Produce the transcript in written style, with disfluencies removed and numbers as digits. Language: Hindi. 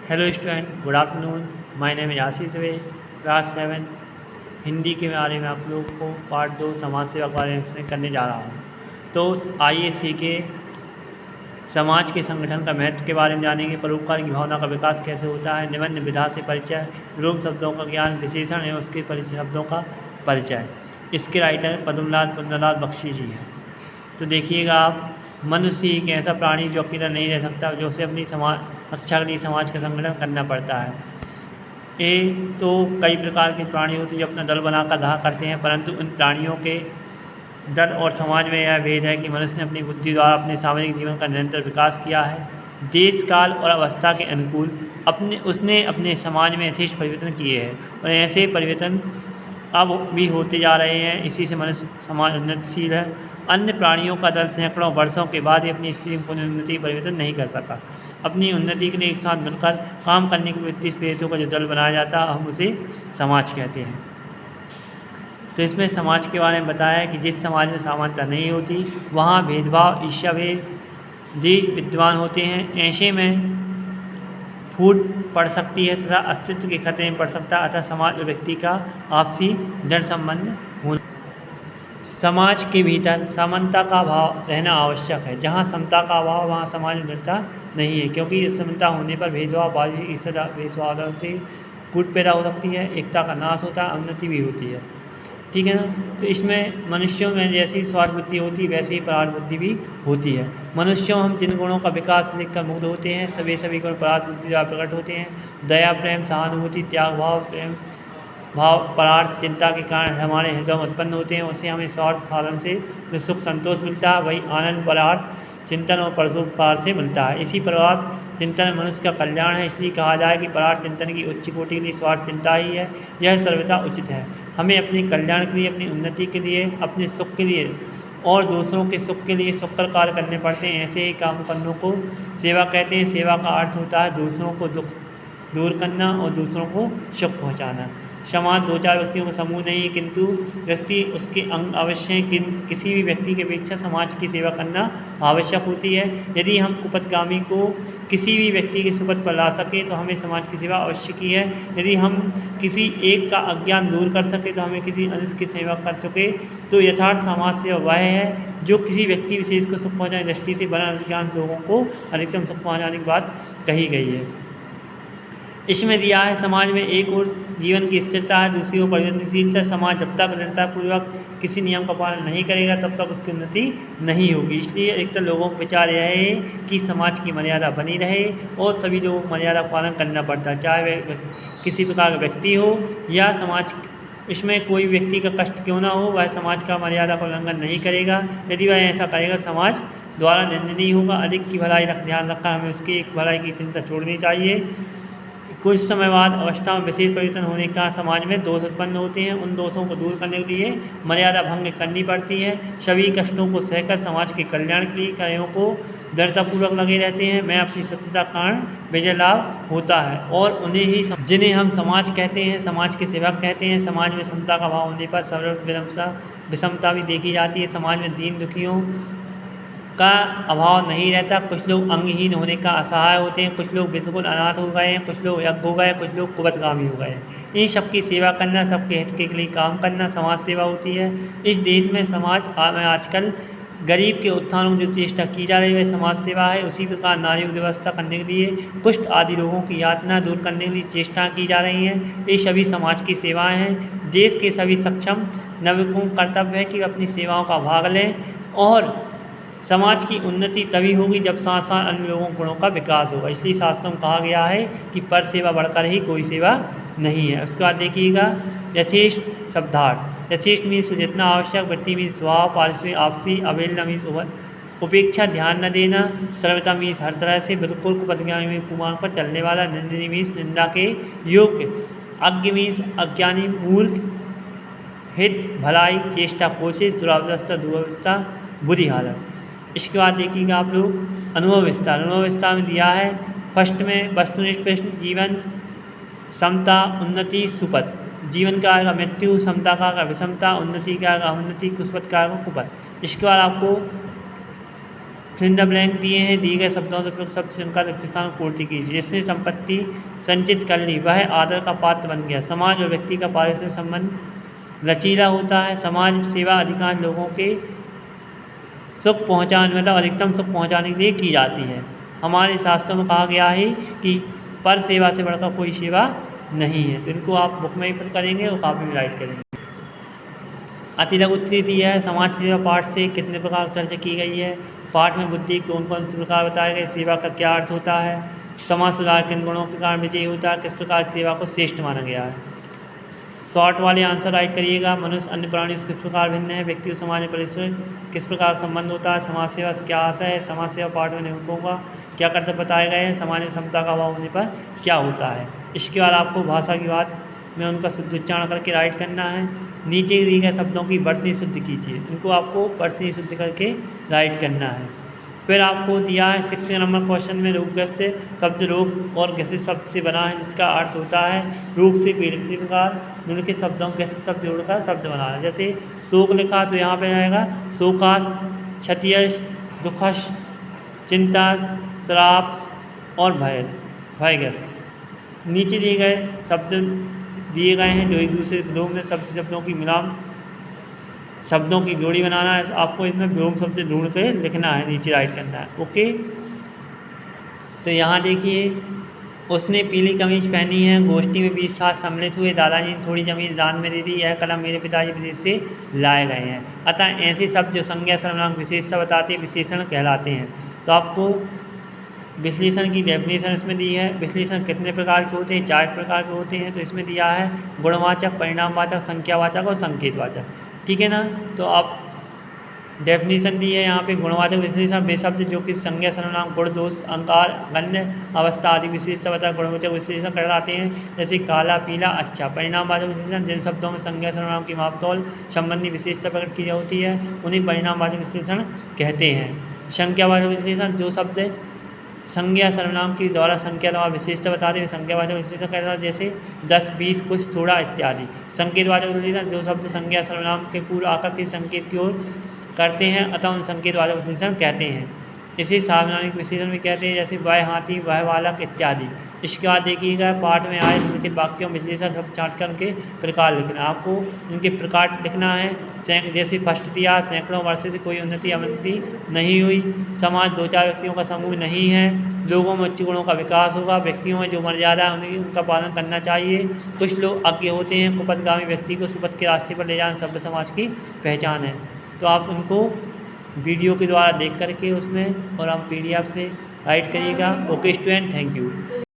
Hello student, good afternoon. My name is Ashish Dubey, class 7 Hindi के बारे में आप लोगों को पार्ट 2 समाज सेवा के बारे में एक्सप्लेन करने जा रहा हूँ। तो आइए सीखे समाज के संगठन का महत्व के बारे में जानेंगे। परोपकार की भावना का विकास कैसे होता है, निबंध विधा से परिचय, विलोम शब्दों का ज्ञान, विशेषण एवं उसके परिचय शब्दों का परिचय। इसके राइटर पद्मलाल कुंदनलाल बख्शी जी हैं। तो देखिएगा आप, मनुष्य एक ऐसा प्राणी जो अकेला नहीं रह सकता, जो उसे अपनी समाज रक्षा के लिए समाज का संगठन करना पड़ता है। तो कई प्रकार के प्राणी होते हैं जो अपना दल बनाकर रहा करते हैं, परंतु उन प्राणियों के दल और समाज में यह भेद है कि मनुष्य ने अपनी बुद्धि द्वारा अपने सामाजिक जीवन का निरंतर विकास किया है। देश काल और अवस्था के अनुकूल उसने अपने समाज में यथेष्ट परिवर्तन किए हैं और ऐसे परिवर्तन अब भी होते जा रहे हैं। इसी से मनुष्य समाज उन्नतिशील है। अन्य प्राणियों का दल सैकड़ों वर्षों के बाद ही अपनी स्थिति में उन्नति परिवर्तन नहीं कर सका। अपनी उन्नति के लिए एक साथ मिलकर काम करने के लिए प्रेरितों का जो दल बनाया जाता है, हम उसे समाज कहते हैं। तो इसमें समाज के बारे में बताया है कि जिस समाज में समानता नहीं होती, वहाँ भेदभाव, ईर्ष्याभेद, देश विद्वान होते हैं। ऐसे में फूट पड़ सकती है तथा अस्तित्व के खतरे में पड़ सकता है। अतः समाज और व्यक्ति का आपसी दृढ़ संबंध होना। समाज के भीतर समानता का भाव रहना आवश्यक है। जहाँ समता का अभाव, वहाँ समाज में दृढ़ता नहीं है, क्योंकि समता होने पर भेदभाव, बाजी, कूट पैदा हो सकती है, एकता का नाश होता है, उन्नति भी होती है। ठीक है ना। तो इसमें मनुष्यों में जैसी स्वार्थ बुद्धि होती है, वैसे ही परार्थ बुद्धि भी होती है। मनुष्यों हम जिन गुणों का विकास देखकर मुग्ध होते हैं, सभी गुण परार्थ बुद्धि द्वारा प्रकट होते हैं। दया, प्रेम, सहानुभूति, त्याग भाव, प्रेम भाव परार्थ चिंता के कारण हमारे हृदय में उत्पन्न होते हैं। उनसे हमें स्वार्थ साधन से जो सुख संतोष मिलता है, वही आनंद परार्थ चिंतन और परोपकार से मिलता है। इसी परार्थ चिंतन मनुष्य का कल्याण है। इसलिए कहा जाए कि परार्थ चिंतन की उच्च कोटि के लिए स्वार्थ चिंता ही है। यह सर्वथा उचित है। हमें अपने कल्याण के लिए, अपनी उन्नति के लिए, अपने सुख के लिए और दूसरों के सुख के लिए सुखकर कार्य करने पड़ते हैं। ऐसे ही काम करने को सेवा कहते हैं। सेवा का अर्थ होता है दूसरों को दुख दूर करना और दूसरों को सुख पहुँचाना। समाज दो चार व्यक्तियों का समूह नहीं है, किंतु व्यक्ति उसके अंग अवश्य हैं। किसी भी व्यक्ति की अपेक्षा समाज की सेवा करना आवश्यक होती है। यदि हम कुपथगामी को किसी भी व्यक्ति के सुपथ पर ला सकें तो हमें समाज की सेवा अवश्य की है। यदि हम किसी एक का अज्ञान दूर कर सके तो हमें किसी अन्य की सेवा कर सके। तो यथार्थ समाज सेवा वह है जो किसी व्यक्ति विशेष को सुख पहुँचाने दृष्टि से बना अधिकांश लोगों को अधिकतम सुख पहुँचाने की बात कही गई है। इसमें दिया है समाज में एक और जीवन की स्थिरता है, दूसरी ओर परिवर्तनशीलता। समाज जब तक दृढ़तापूर्वक किसी नियम का पालन नहीं करेगा तब तक उसकी उन्नति नहीं होगी। इसलिए अधिकतर लोगों का विचार यह है कि समाज की मर्यादा बनी रहे और सभी लोगों को मर्यादा का पालन करना पड़ता है, चाहे वह किसी प्रकार का व्यक्ति हो या समाज। इसमें कोई व्यक्ति का कष्ट क्यों ना हो, वह समाज का मर्यादा का उल्लंघन नहीं करेगा। यदि वह ऐसा करेगा, समाज द्वारा निंदनीय होगा। अधिक की भलाई ध्यान रखकर हमें उसकी एक भलाई की चिंता छोड़नी चाहिए। कुछ समय बाद अवस्था में विशेष परिवर्तन होने का समाज में दोष उत्पन्न होते हैं। उन दोषों को दूर करने के लिए मर्यादा भंग करनी पड़ती है। सभी कष्टों को सहकर समाज के कल्याण के लिए कार्यों को दृढ़तापूर्वक लगे रहते हैं। मैं अपनी सत्यता कारण विजय लाभ होता है और उन्हें ही जिन्हें हम समाज कहते हैं, समाज के सेवक कहते हैं। समाज में समता का भाव होने पर सर्व विषमता भी देखी जाती है। समाज में दीन दुखियों का अभाव नहीं रहता। कुछ लोग अंगहीन होने का असहाय होते हैं, कुछ लोग बिल्कुल अनाथ हो गए हैं, कुछ लोग यज्ञ हो गए, कुछ लोग कुपथगामी हो गए। इन सबकी सेवा करना, सबके हित के लिए काम करना समाज सेवा होती है। इस देश में समाज में आजकल गरीब के उत्थान की जो चेष्टा की जा रही है वह समाज सेवा है। उसी प्रकार नारी व्यवस्था करने के लिए, कुष्ठ आदि रोगों की यातना दूर करने के लिए चेष्टा की जा रही हैं। ये सभी समाज की सेवाएँ हैं। देश के सभी सक्षम नागरिकों का कर्तव्य है कि अपनी सेवाओं का भाग लें और समाज की उन्नति तभी होगी जब साथ साथ अन्य लोगों गुणों का विकास होगा। इसलिए शास्त्रों में कहा गया है कि पर सेवा बढ़कर ही कोई सेवा नहीं है। उसके बाद देखिएगा यथेष्ट शब्दार्थ। यथेष्ट मीन्स जितना आवश्यक, वृत्ति मीन्स स्वभाव, पारिश्रमिक आपसी, अवहेलना मीन्स उपेक्षा ध्यान न देना, सर्वथा मीन्स हर तरह से बिल्कुल कुपथगामी में कुमार्ग पर चलने वाला, निंदनीय मीन्स निंदा के योग्य, अज्ञ मीन्स अज्ञानी, मूर्ख, हित भलाई, चेष्टा कोशिश, दुरावस्था दुरावस्था, बुरी हालत। इसके बाद देखिएगा आप लोग अनुभव विस्तार। अनुभव विस्तार में दिया है फर्स्ट में वस्तुनिष्ठ जीवन, समता, उन्नति, सुपथ। जीवन का आएगा मृत्यु, समता का आएगा विषमता, उन्नति का आएगा उन्नति, सुपथ का आएगा कुपथ। इसके बाद आपको फिर द ब्लैंक दिए हैं, दिए गए शब्दों से प्रयुक्त शब्द श्रृंखला रिक्त स्थान को पूर्ति कीजिए। जिसने संपत्ति संचित कर ली वह आदर का पात्र बन गया। समाज और व्यक्ति का पारिस्थितिक संबंध लचीला होता है। समाज सेवा अधिकांश लोगों के सुख पहुँचाने मतलब अधिकतम सुख पहुँचाने के लिए की जाती है। हमारे शास्त्रों में कहा गया है कि पर सेवा से बढ़कर कोई सेवा नहीं है। तो इनको आप बुक में ही फिल करेंगे और कॉपी में राइट करेंगे। अति लघु उत्तरी दिया है, समाज सेवा पाठ से कितने प्रकार की चर्चा की गई है। पाठ में बुद्धि कौन कौन से प्रकार बताए गए, सेवा का क्या अर्थ होता है, समाज सुधार किन गुणों के कारण विजयी होता है, किस प्रकार की सेवा को श्रेष्ठ माना गया है। शॉर्ट वाले आंसर राइट करिएगा। मनुष्य अन्य प्राणी से किस प्रकार भिन्न है, व्यक्ति और समाज में परिसर किस प्रकार संबंध होता है, समाज सेवा से क्या आशय है, समाज सेवा पाठ में नियमों का क्या कर्तव्य बताए गए हैं, समाज में क्षमता का अभाव होने पर क्या होता है। इसके बाद आपको भाषा की बात में उनका शुद्ध उच्चारण करके राइट करना है। नीचे दिए गए शब्दों की वर्तनी शुद्ध कीजिए, इनको आपको वर्तनी शुद्ध करके राइट करना है। फिर आपको दिया है 6 नंबर क्वेश्चन में रोगग्रस्त शब्द रोग और ग्रसित शब्द से बना है, जिसका अर्थ होता है रोग से पीड़ित। इसी प्रकार निम्नलिखित शब्दों ग्रसित शब्द जोड़कर शब्द बना है। जैसे शोक लिखा तो यहाँ पे आएगा शोकास, क्षतियश, दुखश, चिंता, श्राप और भयग्रस्त। नीचे दिए गए शब्द दिए गए हैं जो एक दूसरे विलोम में शब्दों की मिलान शब्दों की जोड़ी बनाना है। आपको इसमें विलोम शब्द ढूंढ के लिखना है, नीचे राइट करना है। ओके, तो यहाँ देखिए उसने पीली कमीज पहनी है, गोष्ठी में 20 छात्र सम्मिलित हुए, दादाजी ने थोड़ी जमीन दान में दे दी, यह कलम मेरे पिताजी विदेश से लाए गए हैं। अतः ऐसे शब्द जो संज्ञा सर्वनाम विशेषता बताते विशेषण कहलाते हैं। तो आपको विश्लेषण की डेफिनेशन इसमें दी है। विश्लेषण कितने प्रकार के होते हैं, 4 प्रकार के होते हैं। तो इसमें दिया है गुणवाचक, परिणामवाचक, संख्यावाचक और संकेतवाचक। ठीक है ना। तो आप डेफिनेशन दी है यहाँ पे। गुणवाचक विश्लेषण वे शब्द जो कि संज्ञा सर्वनाम गुण दोष अंकार गंध अवस्था आदि विशेषता बता गुणवाचक विश्लेषण कहलाते हैं। जैसे काला, पीला, अच्छा। परिणामवाचक विश्लेषण जिन शब्दों में संज्ञा सर्वनाम की मापतौल संबंधी विशेषता प्रकट की होती है उन्हें परिणामवाचक विश्लेषण कहते हैं। संख्यावाचक विश्लेषण जो शब्द संज्ञा सर्वनाम की द्वारा संख्या द्वारा विशेषता बताते हैं संख्यावाचक विश्लेषण कहता है। जैसे 10, 20, कुछ, थोड़ा इत्यादि। संकेतवाचक विश्लेषण जो शब्द संज्ञा सर्वनाम के पूर्व आकर संकेत की ओर करते हैं अतः उन संकेतवाचक विश्लेषण कहते हैं। इसे सार्वनामिक विशेषण भी कहते हैं, जैसे वह हाथी, वह बालक इत्यादि। इसके बाद देखिएगा पाठ में आए निम्नलिखित वाक्यों में विश्लेषण सब छाँट कर उनके प्रकार लिखना है। आपको उनके प्रकार लिखना है। जैसे फर्स्ट दिया सैकड़ों वर्षों से कोई उन्नति अवनति नहीं हुई, समाज 2-4 व्यक्तियों का समूह नहीं है, लोगों में उच्च गुणों का विकास होगा, व्यक्तियों में जो मर्यादा है उनका पालन करना चाहिए, कुछ लोग अज्ञ होते हैं, कुपथगामी व्यक्ति को सुपथ के रास्ते पर ले जाना सभ्य समाज की पहचान है। तो आप उनको वीडियो के द्वारा देख करके उसमें और हम PDF से राइट करिएगा। Okay student, thank you.